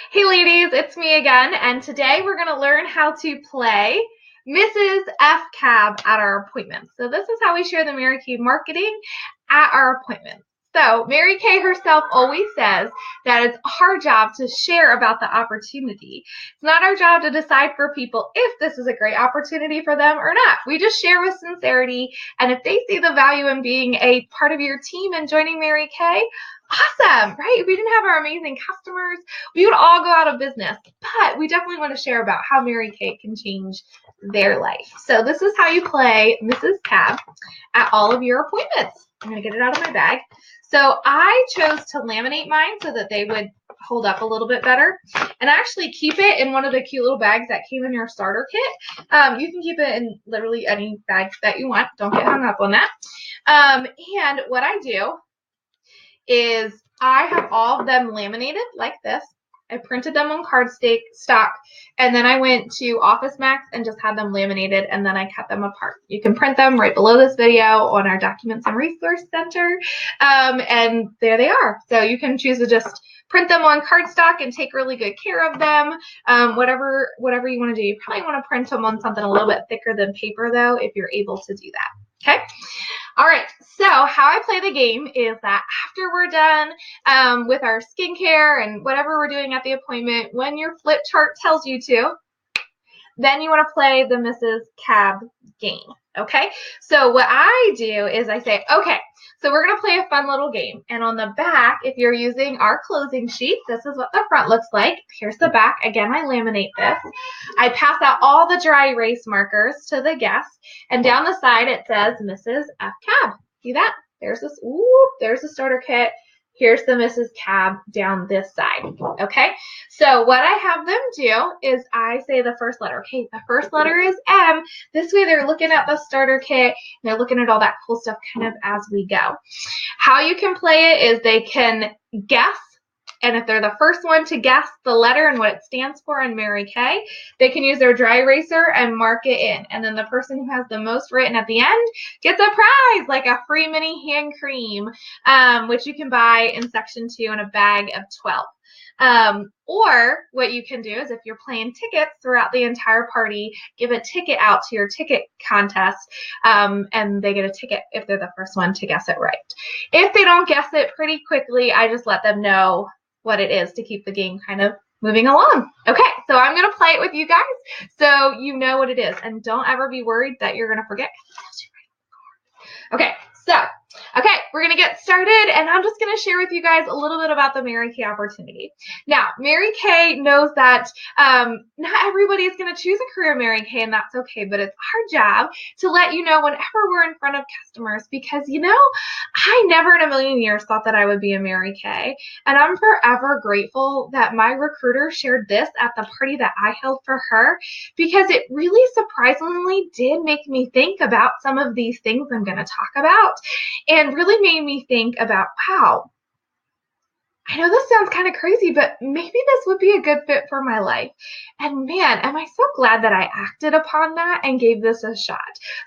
Hey ladies, it's me again, and today we're going to learn how to play Mrs. F Cab at our appointments. So this is how we share the Mary Kay marketing at our appointments. So Mary Kay herself always says that it's our job to share about the opportunity. It's not our job to decide for people if this is a great opportunity for them or not. We just share with sincerity, and if they see the value in being a part of your team and joining Mary Kay, awesome, right? If we didn't have our amazing customers, we would all go out of business. But we definitely want to share about how Mary Kay can change their life. So this is how you play Mrs. Cab at all of your appointments. I'm going to get it out of my bag. So I chose to laminate mine so that they would hold up a little bit better, and actually keep it in one of the cute little bags that came in your starter kit. You can keep it in literally any bag that you want. Don't get hung up on that. And what I do is I have all of them laminated like this. I printed them on cardstock, and then I went to Office Max and just had them laminated, and then I cut them apart. You can print them right below this video on our Documents and Resource Center, and there they are. So you can choose to just print them on cardstock and take really good care of them. Whatever you want to do. You probably want to print them on something a little bit thicker than paper, though, if you're able to do that. Okay? All right, so how I play the game is that after we're done with our skincare and whatever we're doing at the appointment, when your flip chart tells you to, then you want to play the Mrs. Cab game, okay? So what I do is I say, okay, so we're going to play a fun little game. And on the back, if you're using our closing sheet, this is what the front looks like. Here's the back. Again, I laminate this. I pass out all the dry erase markers to the guests. And down the side, it says Mrs. F Cab. See that? There's this, there's the starter kit. Here's the Mrs. Cab down this side, okay? So what I have them do is I say the first letter. Okay, the first letter is M. This way they're looking at the starter kit, and they're looking at all that cool stuff kind of as we go. How you can play it is they can guess, and if they're the first one to guess the letter and what it stands for in Mary Kay, they can use their dry eraser and mark it in. And then the person who has the most written at the end gets a prize, like a free mini hand cream, which you can buy in section 2 in a bag of 12. Or what you can do is if you're playing tickets throughout the entire party, give a ticket out to your ticket contest, and they get a ticket if they're the first one to guess it right. If they don't guess it pretty quickly, I just let them know what it is to keep the game kind of moving along. Okay, so I'm going to play it with you guys so you know what it is, and don't ever be worried that you're going to forget. Okay, so, we're going to get started, and I'm just going to share with you guys a little bit about the Mary Kay opportunity. Now, Mary Kay knows that not everybody is going to choose a career Mary Kay, and that's okay, but it's our job to let you know whenever we're in front of customers, because, you know, I never in a million years thought that I would be a Mary Kay, and I'm forever grateful that my recruiter shared this at the party that I held for her, because it really surprisingly did make me think about some of these things I'm going to talk about, and really made me think about, wow, I know this sounds kind of crazy, but maybe this would be a good fit for my life. And man, am I so glad that I acted upon that and gave this a shot.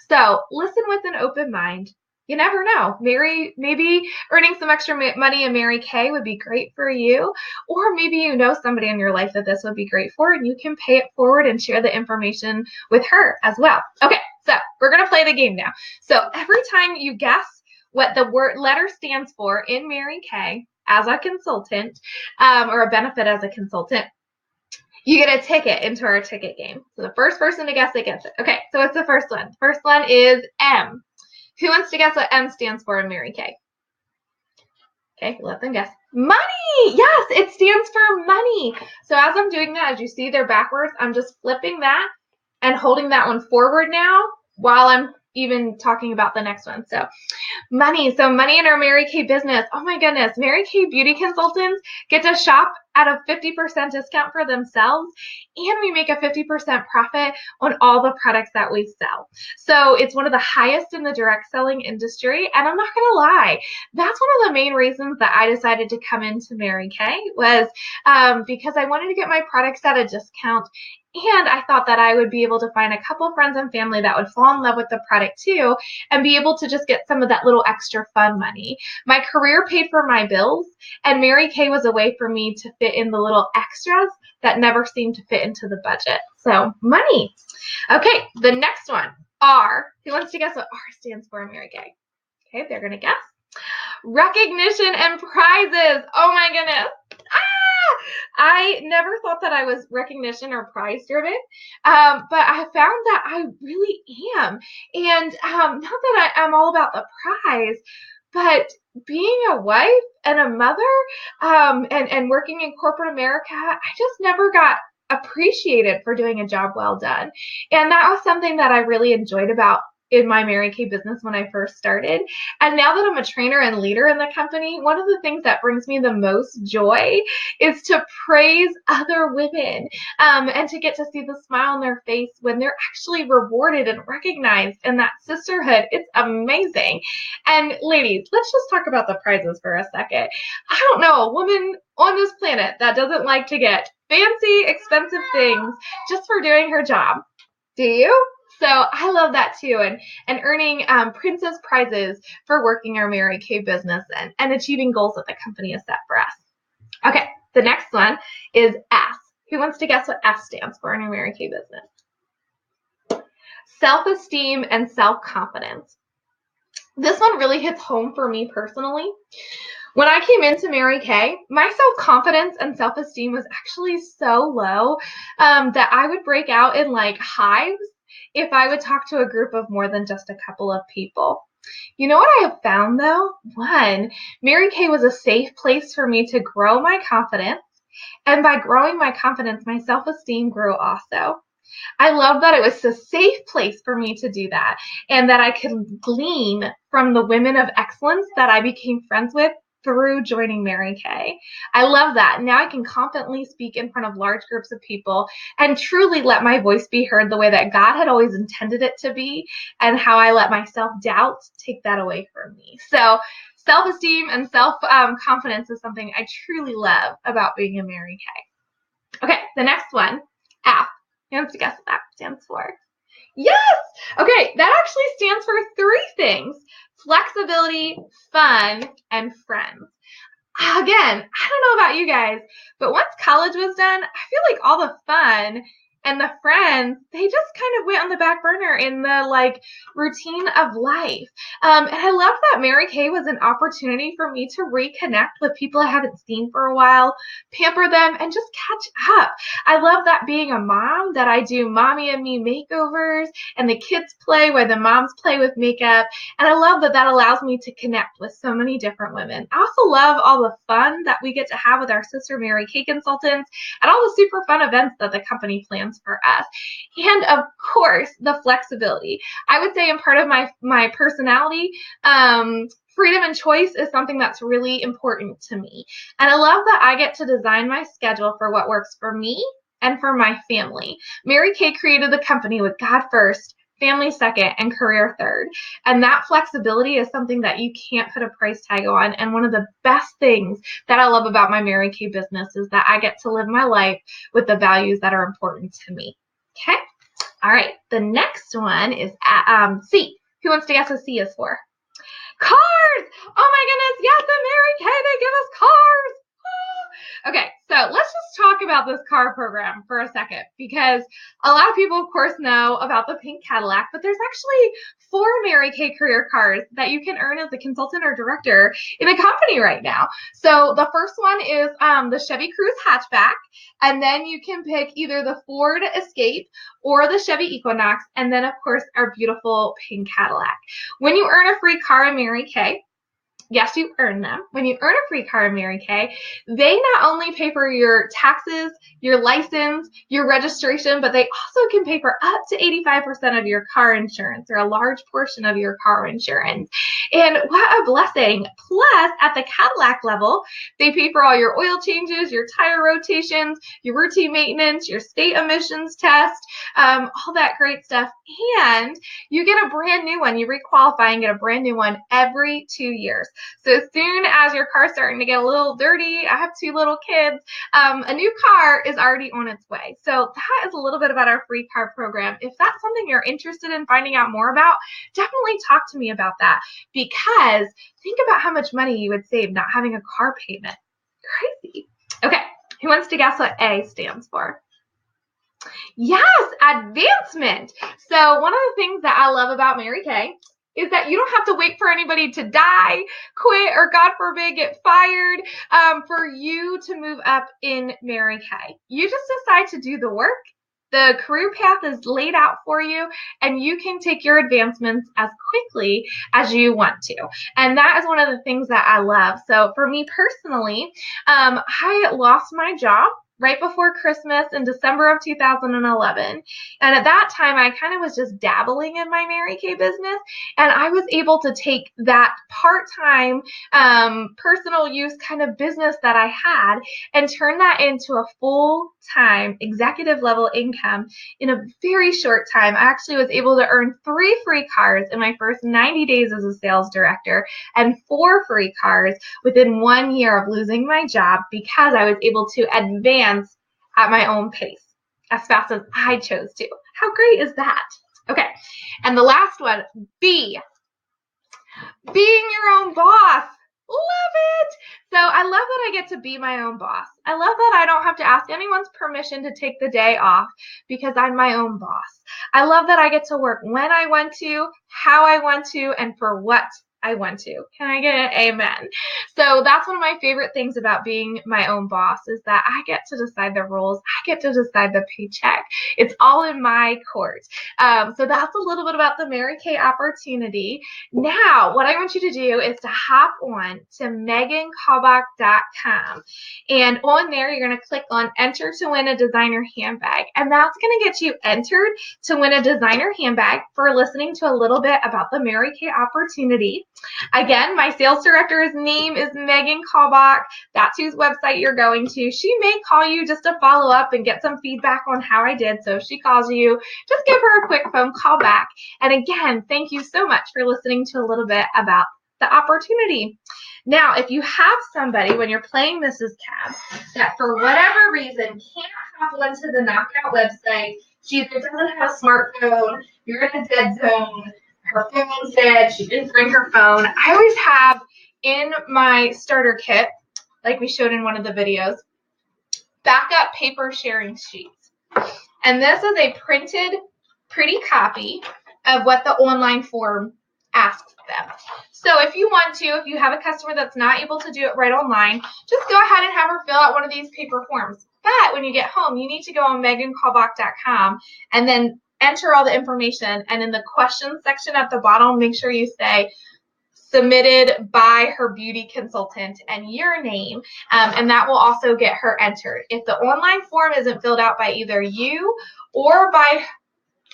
So listen with an open mind. You never know. Maybe earning some extra money in Mary Kay would be great for you, or maybe you know somebody in your life that this would be great for, and you can pay it forward and share the information with her as well. Okay, so we're going to play the game now. So every time you guess what the letter stands for in Mary Kay as a consultant, or a benefit as a consultant, you get a ticket into our ticket game. So the first person to guess it gets it. Okay, so what's the first one? First one is M. Who wants to guess what M stands for in Mary Kay? Okay, let them guess. Money! Yes, it stands for money. So as I'm doing that, as you see they're backwards, I'm just flipping that and holding that one forward now while I'm even talking about the next one. So money. So money in our Mary Kay business. Oh my goodness. Mary Kay beauty consultants get to shop at a 50% discount for themselves, and we make a 50% profit on all the products that we sell. So it's one of the highest in the direct selling industry, and I'm not going to lie, that's one of the main reasons that I decided to come into Mary Kay was because I wanted to get my products at a discount, And I thought that I would be able to find a couple friends and family that would fall in love with the product too and be able to just get some of that little extra fun money. My career paid for my bills, and Mary Kay was a way for me to fit in the little extras that never seemed to fit into the budget. So money. Okay, the next one, R. Who wants to guess what R stands for in Mary Kay? Okay, they're going to guess. Recognition and prizes. Oh my goodness. I never thought that I was recognition or prize driven, but I found that I really am. And not that I'm all about the prize, but being a wife and a mother and working in corporate America, I just never got appreciated for doing a job well done. And that was something that I really enjoyed about in my Mary Kay business when I first started. And now that I'm a trainer and leader in the company, one of the things that brings me the most joy is to praise other women and to get to see the smile on their face when they're actually rewarded and recognized in that sisterhood. It's amazing. And ladies, let's just talk about the prizes for a second. I don't know a woman on this planet that doesn't like to get fancy, expensive things just for doing her job. Do you? So I love that too, and earning princess prizes for working our Mary Kay business and achieving goals that the company has set for us. Okay, the next one is S. Who wants to guess what S stands for in our Mary Kay business? Self-esteem and self-confidence. This one really hits home for me personally. When I came into Mary Kay, my self-confidence and self-esteem was actually so low that I would break out in like hives if I would talk to a group of more than just a couple of people. You know what I have found though? One, Mary Kay was a safe place for me to grow my confidence. And by growing my confidence, my self-esteem grew also. I love that it was a safe place for me to do that and that I could glean from the women of excellence that I became friends with through joining Mary Kay. I love that. Now I can confidently speak in front of large groups of people and truly let my voice be heard the way that God had always intended it to be, and how I let my self-doubt take that away from me. So self-esteem and self-confidence is something I truly love about being a Mary Kay. Okay, the next one, F. Who wants to guess what that stands for? Yes! Okay, that actually stands for 3 things: flexibility, fun, and friends. Again, I don't know about you guys, but once college was done, I feel like all the fun and the friends, they just kind of went on the back burner in the like routine of life. And I love that Mary Kay was an opportunity for me to reconnect with people I haven't seen for a while, pamper them, and just catch up. I love that being a mom, that I do mommy and me makeovers and the kids play where the moms play with makeup. And I love that that allows me to connect with so many different women. I also love all the fun that we get to have with our sister Mary Kay consultants and all the super fun events that the company plans for us. And of course, the flexibility. I would say in part of my personality, freedom and choice is something that's really important to me. And I love that I get to design my schedule for what works for me and for my family. Mary Kay created the company with God first, family second, and career third. And that flexibility is something that you can't put a price tag on. And one of the best things that I love about my Mary Kay business is that I get to live my life with the values that are important to me. Okay? All right. The next one is C. Who wants to guess what C is for? Cars! Oh my goodness, yes, at Mary Kay, they give us cars! Okay, so let's just talk about this car program for a second, because a lot of people, of course, know about the pink Cadillac, but there's actually 4 Mary Kay career cars that you can earn as a consultant or director in a company right now. So the first one is the Chevy Cruze hatchback, and then you can pick either the Ford Escape or the Chevy Equinox, and then, of course, our beautiful pink Cadillac. When you earn a free car in Mary Kay, yes, you earn them. When you earn a free car in Mary Kay, they not only pay for your taxes, your license, your registration, but they also can pay for up to 85% of your car insurance, or a large portion of your car insurance. And what a blessing. Plus, at the Cadillac level, they pay for all your oil changes, your tire rotations, your routine maintenance, your state emissions test, all that great stuff. And you get a brand new one. You requalify and get a brand new one every 2 years. So as soon as your car's starting to get a little dirty, I have 2 little kids, a new car is already on its way. So that is a little bit about our free car program. If that's something you're interested in finding out more about, definitely talk to me about that, because think about how much money you would save not having a car payment. Crazy. Okay, who wants to guess what A stands for? Yes, advancement. So one of the things that I love about Mary Kay is that you don't have to wait for anybody to die, quit, or God forbid, get fired for you to move up in Mary Kay. You just decide to do the work. The career path is laid out for you, and you can take your advancements as quickly as you want to. And that is one of the things that I love. So for me personally, I lost my job right before Christmas in December of 2011. And at that time, I kind of was just dabbling in my Mary Kay business. And I was able to take that part-time personal use kind of business that I had and turn that into a full-time executive level income in a very short time. I actually was able to earn 3 free cars in my first 90 days as a sales director and 4 free cars within 1 year of losing my job, because I was able to advance at my own pace as fast as I chose to. How great is that? Okay, and the last one, B, being your own boss. Love it. So I love that I get to be my own boss. I love that I don't have to ask anyone's permission to take the day off because I'm my own boss. I love that I get to work when I want to, how I want to, and for what I want to. Can I get an amen? So that's one of my favorite things about being my own boss, is that I get to decide the rules. I get to decide the paycheck. It's all in my court. So that's a little bit about the Mary Kay opportunity. Now, what I want you to do is to hop on to megancalbach.com. And on there, you're going to click on Enter to Win a Designer Handbag. And that's going to get you entered to win a designer handbag for listening to a little bit about the Mary Kay opportunity. Again, my sales director's name is Megan Kalbach. That's whose website you're going to. She may call you just to follow up and get some feedback on how I did. So if she calls you, just give her a quick phone call back. And again, thank you so much for listening to a little bit about the opportunity. Now, if you have somebody when you're playing Mrs. Cab that for whatever reason can't hop onto the Knockout website, she either doesn't have a smartphone, you're in a dead zone, her phone's dead, she didn't bring her phone. I always have in my starter kit, like we showed in one of the videos, backup paper sharing sheets. And this is a printed, pretty copy of what the online form asks them. So if you want to, if you have a customer that's not able to do it right online, just go ahead and have her fill out one of these paper forms. But when you get home, you need to go on megancalbach.com and then enter all the information. And in the questions section at the bottom, make sure you say submitted by her beauty consultant and your name, and that will also get her entered. If the online form isn't filled out by either you or by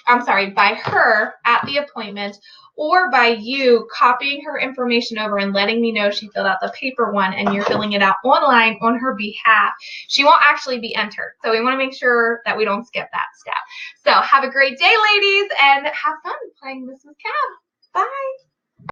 her at the appointment, or by you copying her information over and letting me know she filled out the paper one and you're filling it out online on her behalf, she won't actually be entered. So we want to make sure that we don't skip that step. So have a great day, ladies, and have fun playing Mrs. Cab. Bye.